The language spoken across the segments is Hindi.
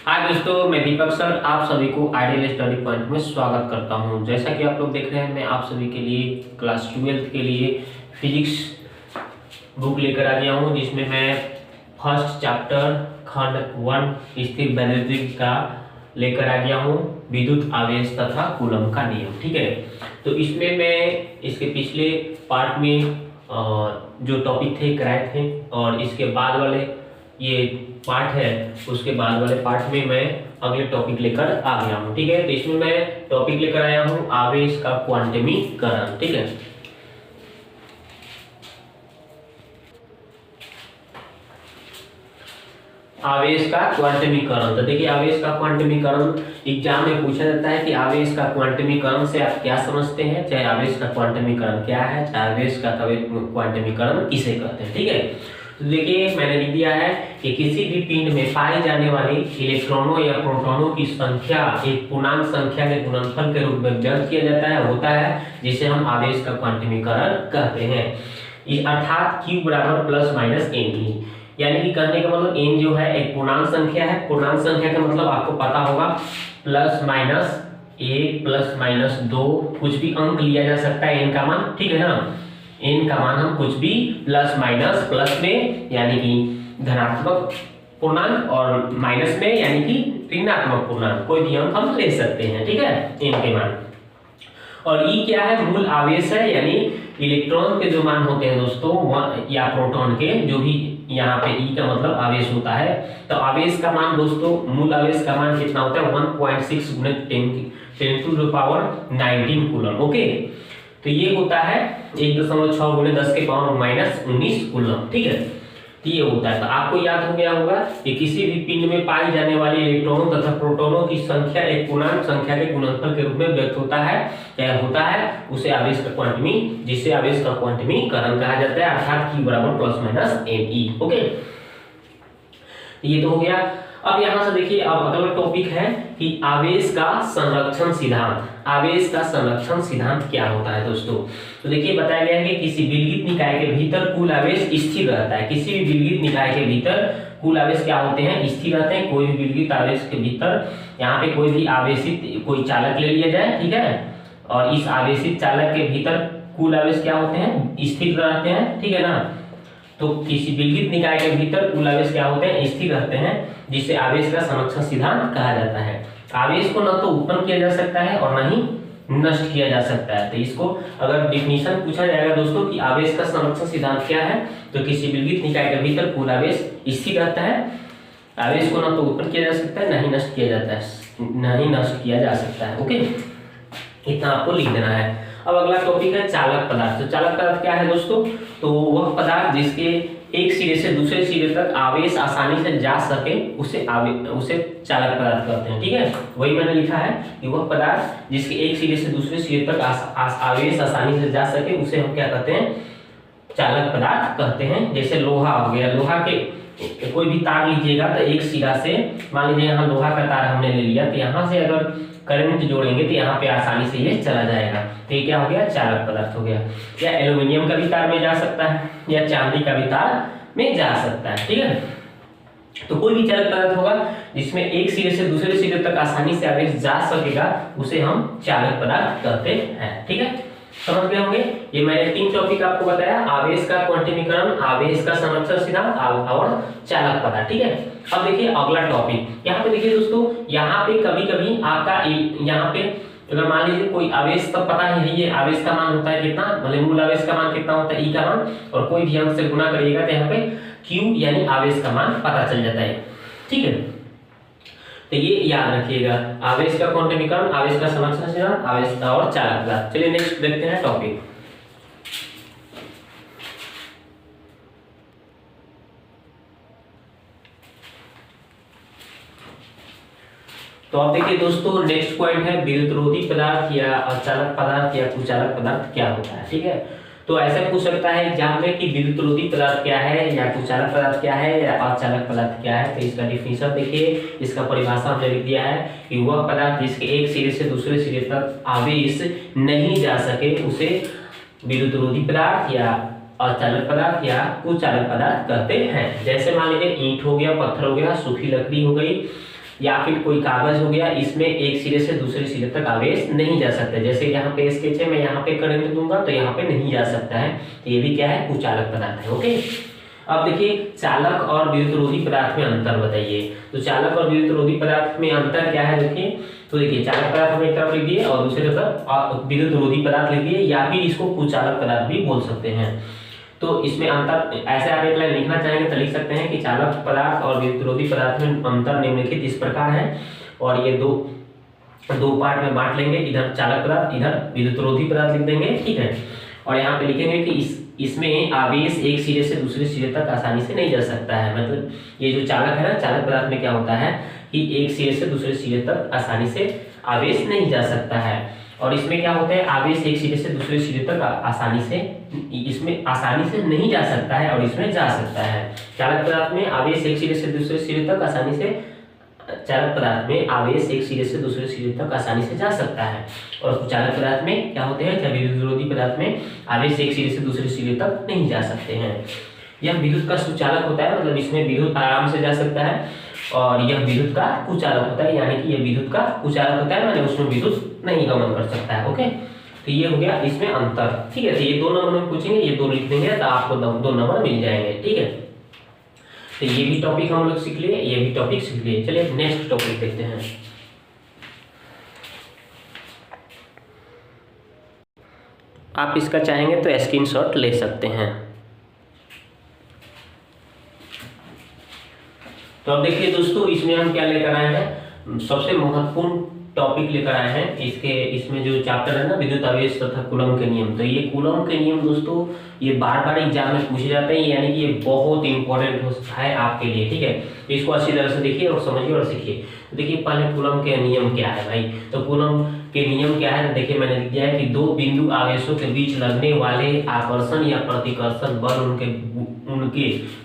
हाय दोस्तों, मैं दीपक सर आप सभी को आइडियल स्टडी पॉइंट में स्वागत करता हूं। जैसा कि आप लोग देख रहे हैं, मैं आप सभी के लिए क्लास 12th के लिए फिजिक्स बुक लेकर आ गया हूं, जिसमें मैं फर्स्ट चैप्टर खंड 1 स्थिर वैद्युतिक का लेकर आ गया हूं, विद्युत आवेश तथा कूलम का नियम। ठीक है, तो इसमें मैं इसके पिछले पार्ट में जो टॉपिक थे कराए थे, और इसके बाद वाले ये पार्ट है, उसके बाद वाले पार्ट में मैं अगले टॉपिक लेकर आ गया हूँ। ठीक है, तो इसमें मैं टॉपिक लेकर आया हूँ आवेश का क्वांटमीकरण। ठीक है, आवेश का क्वांटमीकरण। तो देखिए, आवेश का क्वांटमीकरण एग्जाम में पूछा जाता है कि आवेश का क्वांटमीकरण से आप क्या समझते हैं, चाहे आवेश का क्वांटमीकरण क्या है, चाहे आवेश का क्वांटमीकरण किसे कहते हैं। ठीक है, तो देखिए मैंने लिख दिया है कि किसी भी पिंड में पाई जाने वाली इलेक्ट्रॉनों या प्रोटॉनों की संख्या एक पूर्णांक संख्या के गुणनफल के रूप में व्यक्त किया जाता है, होता है, जिसे हम आवेश का क्वांटमीकरण कहते हैं। अर्थात Q बराबर प्लस माइनस NE, यानी कि कहने का मतलब n जो है एक पूर्णांक संख्या है। पूर्णांक संख्या का मतलब आपको पता होगा प्लस माइनस 1 प्लस माइनस 2, कुछ भी अंक लिया जा सकता है n का मान। ठीक है ना, n का मान हम कुछ भी प्लस माइनस, प्लस में यानी कि धनात्मक पूर्णांक और माइनस में यानी कि ऋणात्मक पूर्णांक, कोई भी अंक हम ले सकते हैं। ठीक है, n के मान। और E क्या है, मूल आवेश है, यानी इलेक्ट्रॉन के जो मान होते हैं दोस्तों, या प्रोटॉन के, जो भी यहाँ पे E का मतलब आवेश होता है। तो आवेश का मान दोस्तों, मूल आवेश का मान कितना होता है, 1.6 × 10⁻19 कूलम। ओके, तो ये होता है 1.6 × 10⁻−19 कूलम। ठीक है, तो ये होता है। तो आपको याद हो गया होगा कि किसी भी पिंड में पाई जाने वाली इलेक्ट्रॉनों तथा प्रोटॉनों की संख्या एक पूर्णांक संख्या के गुणनफल के रूप में व्यक्त होता है, क्या होता है, उसे आवेश का क्वांटमी, जिसे आवेश का क्वांटमीकरण कहा जाता है, अर्थात Q बराबर प्लस माइनस NE। ओके, ये तो हो गया। अब यहां से देखिए, अब अगला टॉपिक है कि आवेश का संरक्षण सिद्धांत। आवेश का संरक्षण सिद्धांत क्या होता है दोस्तों? तो देखिए, बताया गया है कि किसी विलगित निकाय के भीतर कुल आवेश स्थिर रहता है। किसी भी विलगित निकाय के भीतर कुल आवेश क्या होते हैं, स्थिर रहते हैं। कोई भी विलगित आवेश के भीतर यहाँ पे कोई भी आवेशित कोई चालक ले लिया जाए, ठीक है, और इस आवेशित चालक के भीतर कुल आवेश क्या होते हैं, स्थिर रहते हैं। ठीक है ना, तो किसी विलगित निकाय के भीतर कुल आवेश क्या होते हैं, स्थिर रहते हैं, जिसे आवेश का संरक्षण सिद्धांत कहा जाता है। आवेश को न तो उत्पन्न किया जा सकता है और न ही नष्ट किया जा सकता है। तो इसको अगर डिफिनीशन पूछा जाएगा दोस्तों कि आवेश का संरक्षण सिद्धांत क्या है, तो किसी विलगित निकाय के भीतर कुल आवेश स्थिर रहता है, आवेश को न तो उत्पन्न किया जा सकता है, न ही नष्ट किया जाता है, न ही नष्ट किया जा सकता है। ओके, इतना आपको लिख देना है। अब अगला टॉपिक है चालक पदार्थ। तो चालक पदार्थ क्या है दोस्तों? तो वह पदार्थ जिसके एक सिरे से दूसरे सिरे तक आवेश आसानी से जा सके, उसे चालक पदार्थ कहते हैं। ठीक है, वही मैंने लिखा है कि वह पदार्थ जिसके एक सिरे से दूसरे सिरे तक आवेश आसानी से जा सके, उसे हम क्या कहते हैं, चालक पदार्थ कहते हैं। जैसे लोहा हो गया, लोहा के कोई भी तार लीजिएगा, तो एक सिरा से मान लीजिए यहाँ लोहा का तार हमने ले लिया, तो यहाँ से अगर करंट जोड़ेंगे तो यहाँ पे आसानी से ये चला जाएगा। तो ये क्या हो गया, चालक पदार्थ हो गया। या एल्यूमिनियम का भी तार में जा सकता है, या चांदी का भी तार में जा सकता है। ठीक है, तो कोई भी चालक पदार्थ होगा जिसमें एक सिरे से दूसरे सिरे तक आसानी से आवेश जा सकेगा, उसे हम चालक पदार्थ कहते हैं। ठीक है, समझ गए होंगे। ये मैंने 3 टॉपिक आपको बताया, आवेश का क्वांटमीकरण, आवेश का संरक्षण सिद्धांत और चालक पदार्थ। ठीक है, अब देखिए अगला टॉपिक। यहाँ पे देखिए दोस्तों, यहाँ पे कभी कभी आपका यहाँ पे अगर मान लीजिए कोई आवेश, तब पता ही है ये आवेश का मान होता है कितना, मतलब मूल आवेश का मान कितना होता है, E का मान, और कोई भी अंक से गुणा करिएगा तो यहाँ पे Q यानी आवेश का मान पता चल जाता है। ठीक है, तो ये याद रखिएगा, आवेश का क्वांटमीकरण, आवेश का संरक्षण सिद्धांत, आवेश का और चालक पदार्थ। चलिए नेक्स्ट देखते हैं टॉपिक। तो आप देखिए दोस्तों, नेक्स्ट पॉइंट है विद्युतरोधी पदार्थ या अचालक पदार्थ या कुचालक पदार्थ क्या होता है। ठीक है, तो ऐसा पूछ सकता है एग्जाम में कि विद्युतरोधी पदार्थ क्या है, या कुचालक पदार्थ क्या है, या अचालक पदार्थ क्या है। तो इसका डिफिनीशन देखिए, इसका परिभाषा हमने लिख दिया है कि वह पदार्थ जिसके एक सिरे से दूसरे सिरे तक आवेश नहीं जा सके, उसे विद्युतरोधी पदार्थ या अचालक पदार्थ या कुचालक पदार्थ कहते हैं। जैसे मान लीजिए ईंट हो गया, पत्थर हो गया, सूखी लकड़ी हो गई, या फिर कोई कागज हो गया, इसमें एक सिरे से दूसरे सिरे तक आवेश नहीं जा सकता। जैसे यहाँ पे स्केच है, मैं यहाँ पे करंट दूंगा तो यहाँ पे नहीं जा सकता है, तो ये भी क्या है, कुचालक पदार्थ है। ओके, अब देखिए चालक और विद्युतरोधी पदार्थ में अंतर बताइए। तो चालक और विद्युतरोधी पदार्थ में अंतर क्या है देखिए, तो देखिए चालक पदार्थ हम एक तरफ लिख दिए और दूसरी तरफ विद्युतरोधी पदार्थ लिख दिए, या फिर इसको कुचालक पदार्थ भी बोल सकते हैं। तो इसमें अंतर ऐसे आप एक लाइन लिखना चाहेंगे तो लिख सकते हैं कि चालक पदार्थ और विद्युतरोधी पदार्थ में अंतर निम्नलिखित इस प्रकार है, और ये दो पार्ट में बांट लेंगे, इधर चालक पदार्थ इधर विद्युतरोधी पदार्थ लिख देंगे, ठीक है। और यहाँ पे लिखेंगे कि इसमें आवेश एक सिरे से दूसरे सिरे तक आसानी से नहीं जा सकता है। मतलब ये जो चालक है ना, चालक पदार्थ में क्या होता है कि एक सिरे से दूसरे सिरे तक आसानी से आवेश नहीं जा सकता है, और इसमें क्या होता है, आवेश एक सिरे से दूसरे सिरे तक आसानी से, इसमें आसानी से नहीं जा सकता है और इसमें जा सकता है। चालक पदार्थ में आवेश एक सिरे से दूसरे सिरे तक आसानी से, चालक पदार्थ में आवेश एक सिरे से दूसरे सिरे तक आसानी से जा सकता है, और चालक पदार्थ में क्या होते हैं, विद्युतरोधी पदार्थ में आवेश एक सिरे से दूसरे सिरे तक नहीं जा सकते हैं। यह विद्युत का सुचालक होता है, मतलब इसमें विद्युत आराम से जा सकता है, और यह विद्युत का कुचालक होता है, यानी कि यह विद्युत का कुचालक होता है, मतलब उसमें विद्युत नहीं गमन कर सकता है। ओके, तो ये हो गया इसमें अंतर, ठीक है। तो ये 2 नंबर में पूछेंगे, ये 2 लिख देंगे तो आपको 2 नंबर मिल जाएंगे, ठीक है। तो ये भी टॉपिक हम लोग सीख लिए, ये भी टॉपिक सीख लिए। चलिए नेक्स्ट टॉपिक देखते हैं। आप इसका चाहेंगे तो स्क्रीनशॉट ले सकते हैं। तो अब देखिए दोस्तों, इसमें हम क्या लेकर आए हैं, सबसे महत्वपूर्ण टॉपिक लेकर आए हैं। इसमें जो चैप्टर है ना, विद्युत आवेश तथा कूलम के नियम। तो ये कूलम के नियम दोस्तों, ये बार बार एग्जाम में पूछे जाते हैं, यानी कि ये बहुत इंपॉर्टेंट है आपके लिए, ठीक है। तो इसको अच्छी तरह से देखिए और समझिए और सीखिए। तो देखिए पहले कूलम के नियम क्या है भाई, तो कूलम के नियम क्या है, देखिए मैंने लिख दिया है कि 2 बिंदु आवेशों के बीच लगने वाले आकर्षण या प्रतिकर्षण बल उनके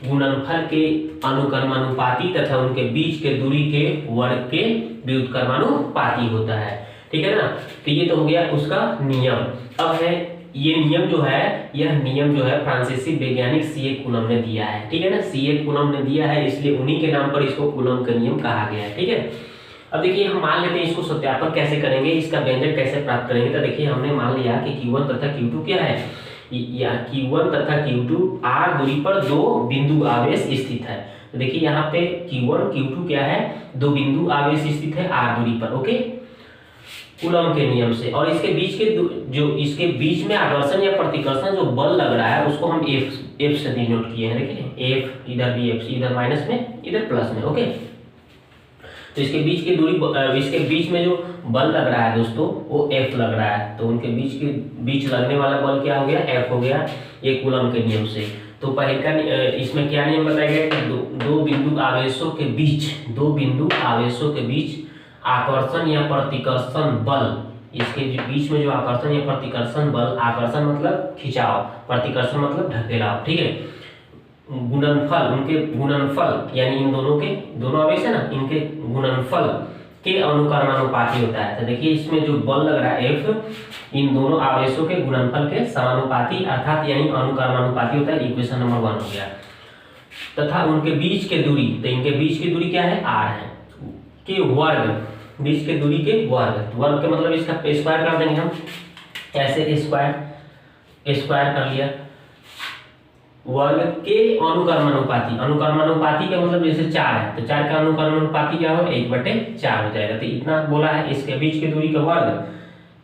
गुणनफल के अनुक्रमानुपाती तथा उनके बीच के दूरी के वर्ग के व्युत्क्रमानुपाती होता है, ठीक है ना। तो ये तो हो गया उसका नियम। अब है ये नियम जो है, यह नियम जो है फ्रांसीसी वैज्ञानिक सीए कूलम ने दिया है, ठीक है ना। सीए कूलम ने दिया है, इसलिए उन्हीं के नाम पर इसको कूलम का नियम कहा गया है, ठीक है। अब देखिए हम मान लेते हैं, इसको सत्यापन कैसे करेंगे, इसका व्यंजक कैसे प्राप्त करेंगे। तो देखिए हमने मान लिया कि Q1 तथा Q2 क्या है, या Q1 तथा Q2 r दूरी पर 2 बिंदु आवेश स्थित है। तो देखिए यहाँ पे Q1 Q2 क्या है, 2 बिंदु आवेश स्थित है r दूरी पर, ओके, कूलम के नियम से। और इसके बीच के जो इसके बीच में आकर्षण या प्रतिकर्षण जो बल लग रहा है उसको हम F से डिनोट किए हैं, देखिए F, इधर भी F, इधर माइनस में इधर प्लस में, ओके। तो इसके बीच की दूरी, इसके बीच में जो बल लग रहा है दोस्तों वो F लग रहा है, तो उनके बीच लगने वाला बल क्या हो गया, F हो गया, ये कूलम के नियम से। तो पहले का इसमें क्या नियम बताया गया कि दो बिंदु आवेशों के बीच आकर्षण या प्रतिकर्षण बल, इसके बीच में जो आकर्षण या प्रतिकर्षण बल, आकर्षण मतलब खिंचाव, प्रतिकर्षण मतलब ढकेलाव, ठीक है, गुणनफल, उनके गुणनफल यानी इन दोनों के, दोनों आवेश है ना, इनके गुणनफल के अनुक्रमानुपाती होता है। तो देखिए इसमें जो बल लग रहा है F, इन दोनों आवेशों के गुणनफल के समानुपाती अर्थात यानी अनुक्रमानुपाती होता है। इक्वेशन नंबर 1 हो गया। तथा उनके बीच के दूरी, तो इनके बीच की दूरी क्या है, r है, के वर्ग, बीच के दूरी के वर्ग, वर्ग के मतलब इसका स्क्वायर कर देंगे हम, ऐसे स्क्वायर कर लिया, वर्ग के अनुक्रमानुपाती, अनुक्रमानुपाती का मतलब जैसे 4 है तो 4 का अनुक्रमानुपाती क्या हो, 1/4 हो जाएगा। तो इतना बोला है, इसके बीच की दूरी का वर्ग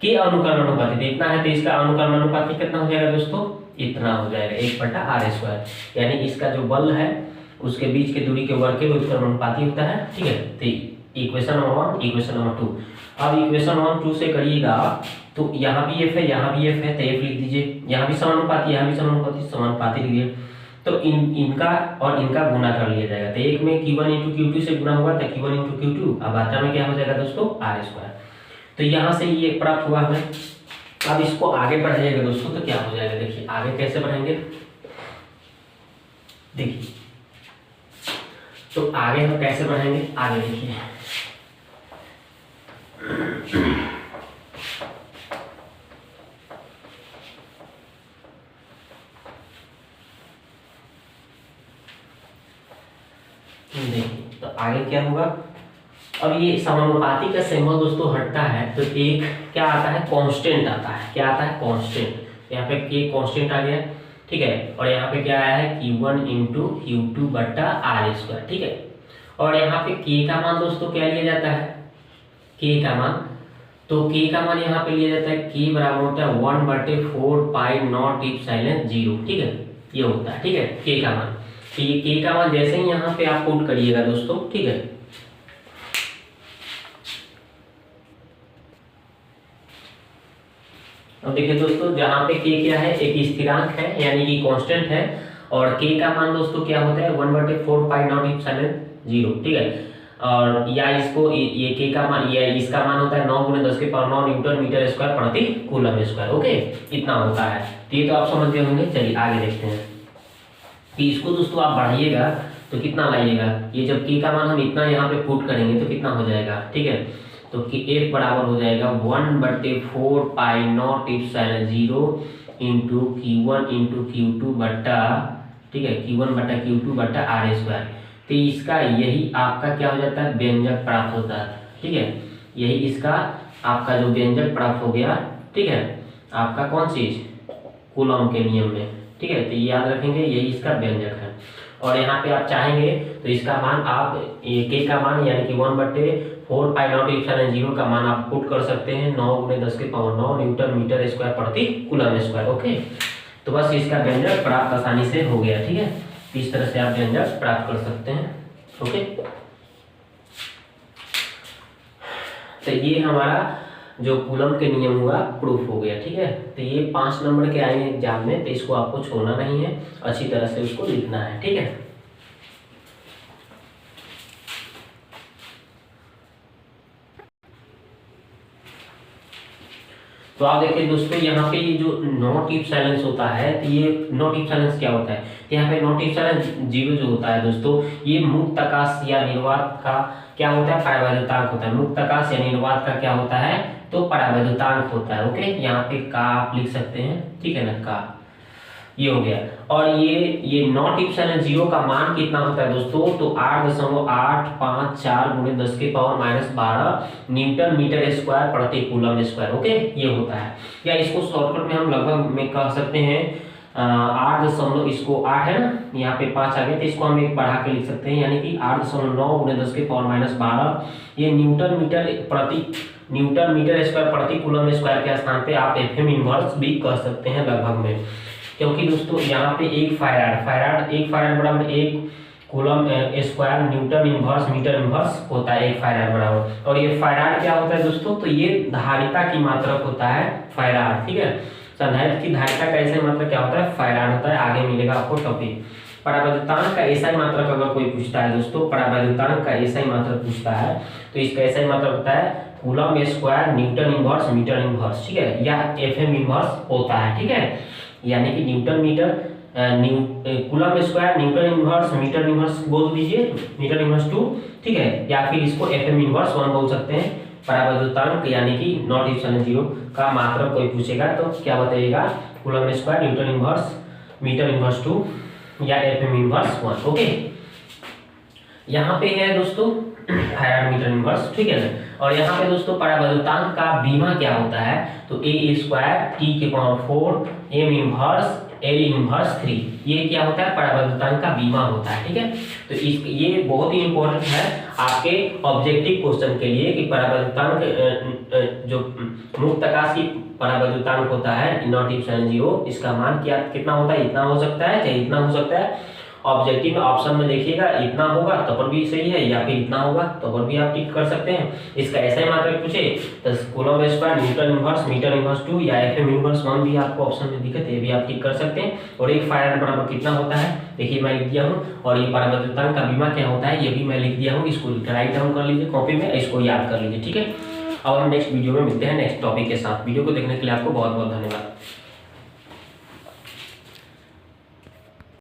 के अनुक्रमानुपाती, तो इतना है, तो इसका अनुक्रमानुपाती कितना हो जाएगा दोस्तों, इतना हो जाएगा 1/r², यानी इसका जो बल है उसके बीच की दूरी के वर्ग के व्युत्क्रमानुपाती होता है, ठीक है। तो इक्वेशन नंबर 1, इक्वेशन नंबर 2। अब इक्वेशन 1 2 से करिएगा तो यहाँ भी F है, यहाँ भी F है, तो F लिख दीजिए, यहाँ भी समानुपाती, यहाँ भी समानुपाती लिख दिए। तो इनका और इनका गुना कर लिया जाएगा, तो एक में Q1 × Q2 से गुना हुआ तो Q1 × Q2, अब आता में क्या हो जाएगा दोस्तों, r²। तो यहाँ से ये प्राप्त हुआ हमें। अब इसको आगे बढ़ाइएगा दोस्तों तो क्या हो जाएगा, देखिए आगे कैसे बढ़ाएंगे, देखिए तो आगे हम कैसे बढ़ाएंगे, आगे देखिए देखिए, तो आगे क्या होगा, अब ये समानुपाती का सिंबल दोस्तों हटता है तो एक क्या आता है, कांस्टेंट आता है। क्या आता है, कांस्टेंट। यहाँ पे के कांस्टेंट आ गया, ठीक है। और यहाँ पे क्या आया है, Q1 इंटू Q2 बट्टा आर स्क्वायर, ठीक है। और यहाँ पे के का मान दोस्तों क्या लिया जाता है, के का मान, तो के का मान यहाँ पे लिया जाता है, के बराबर होता है 1/4 पाई नॉट इप्सिलॉन 0, ठीक है। ये होता है, ठीक है, के का मान। तो ये के का मान जैसे ही यहाँ पे आप पुट करिएगा दोस्तों, ठीक है, अब देखिए दोस्तों, जहाँ पे के क्या है, एक स्थिरांक है यानी कि कांस्टेंट है, और के का मान दोस्तों क्या होता है, 1/4 पाई नॉट इप्सिलॉन 0, ठीक है। और या इसको ये के का मान, या इसका मान होता है 9 × 10⁹ न्यूटन मीटर स्क्वायर प्रति कूलम स्क्वायर, ओके, इतना होता है। तो ये तो आप समझ गए होंगे। चलिए आगे देखते हैं कि इसको दोस्तों आप बढ़ाइएगा तो कितना लाइएगा, ये जब के का मान हम इतना यहाँ पे पुट करेंगे तो कितना हो जाएगा, ठीक है। तो कि F बराबर हो जाएगा 1/4 pi naught epsilon 0 into Q1 into Q2 बट्टा, ठीक है, Q1 बट्टा Q2 बट्टा आर स्क्वायर। तो इसका यही आपका क्या हो जाता है, व्यंजक प्राप्त होता है, ठीक है। यही इसका आपका जो व्यंजक प्राप्त हो गया, ठीक है, आपका कौन चीज, कूलम के नियम में, ठीक है। तो ये याद रखेंगे, यही इसका व्यंजक है। और यहाँ पे आप चाहेंगे तो इसका मान आप के का मान यानी कि 1/4 पाई नॉट इप्सिलॉन 0 का मान आप पुट कर सकते हैं 9 × 10⁹ न्यूटन मीटर स्क्वायर प्रति कूलम स्क्वायर, ओके। तो बस इसका व्यंजक प्राप्त आसानी से हो गया, ठीक है। इस तरह से आप व्यंजक प्राप्त कर सकते हैं, ओके। तो ये हमारा जो कूलम के नियम हुआ प्रूफ हो गया, ठीक है। तो ये 5 नंबर के आएंगे एग्जाम में, तो इसको आपको छोड़ना नहीं है, अच्छी तरह से उसको लिखना है, ठीक है। तो आप देखिए दोस्तों, यहाँ पे ये जो नॉट इप्सिलॉन होता है, तो ये नॉट इप्सिलॉन क्या होता है, तो यहाँ पे नॉट इप्सिलॉन 0 जो होता है दोस्तों, ये मुक्त आकाश या निर्वात का क्या होता है, परावैद्युतांक होता है। मुक्त आकाश या निर्वात का क्या होता है, तो परावैद्युतांक होता है, ओके। यहाँ पे का आप लिख सकते हैं, ठीक है ना, का ये हो गया। और ये नॉट इप्सिलॉन 0 का मान कितना होता है दोस्तों, तो 8.854 × 10⁻12 न्यूटन मीटर स्क्वायर प्रति कूलम स्क्वायर, ओके, ये होता है। या इसको शॉर्टकट में हम लगभग में कह सकते हैं 8 इसको 8 है ना, यहाँ पे 5 आ गया, तो इसको हम एक बढ़ा के लिख सकते हैं, यानी कि 8.9 × 10⁻12 ये न्यूटन मीटर स्क्वायर प्रति कूलम स्क्वायर के स्थान पे आप FM इनवर्स भी कह सकते हैं लगभग में, क्योंकि दोस्तों यहाँ पे एक फाराड बराबर 1 coulomb square newton inverse metre inverse होता है, 1 फाराड बराबर। और ये फाराड क्या होता है दोस्तों, तो ये धारिता की मात्रक होता है फाराड, ठीक है। संधारित्र की धारिता का ऐसा मात्रक क्या होता है, फाराड होता है। आगे मिलेगा आपको टॉपिक। परावैद्युतांक का ऐसा ही मात्रक अगर कोई पूछता है दोस्तों, परावैद्युतांक का ऐसा ही मात्रक पूछता है, तो इसका ऐसा ही मात्रक होता है coulomb square newton inverse metre inverse, ठीक है, या FM इनवर्स होता है, ठीक है। यानी कि newton metre coulomb square newton inverse metre inverse बोल दीजिए, मीटर इनवर्स 2, ठीक है, या फिर इसको FM इनवर्स 1 बोल सकते हैं। परावैद्युतांक यानी कि नॉट इप्सिलॉन 0 का मात्रक कोई पूछेगा तो क्या बताइएगा, coulomb square newton inverse metre inverse 2 या FM इनवर्स 1, ओके। यहाँ पे है दोस्तों फाराड मीटर इनवर्स, ठीक है ना। और यहाँ पे दोस्तों परावैद्युतांक का बीमा क्या होता है, तो A² T⁴ M inverse L inverse 3, ये क्या होता है, परावैद्युतांक का बीमा होता है, ठीक है। तो ये बहुत ही इंपॉर्टेंट है आपके ऑब्जेक्टिव क्वेश्चन के लिए कि परावैद्युतांक जो मुक्त आकाश की परावैद्युतांक होता है नॉट इप्सिलॉन 0, इसका मान क्या कितना होता है, इतना हो सकता है, चाहे इतना हो सकता है। ऑब्जेक्टिव में ऑप्शन में देखिएगा, इतना होगा तो पर भी सही है, या फिर इतना होगा तो पर भी आप टिक कर सकते हैं। इसका ऐसा ही मात्रक पूछे तो coulomb square newton inverse metre inverse 2 या FM इनवर्स 1 भी आपको ऑप्शन में दिखे तो ये भी आप टिक कर सकते हैं। और 1 फाराड बराबर कितना होता है, देखिए मैं लिख दिया हूँ। और ये परावैद्युतांक का बीमा क्या होता है, ये भी मैं लिख दिया हूँ। इसको राइट डाउन कर लीजिए कॉपी में, इसको याद कर लीजिए, ठीक है। अब हम नेक्स्ट वीडियो में मिलते हैं नेक्स्ट टॉपिक के साथ। वीडियो को देखने के लिए आपको बहुत बहुत धन्यवाद।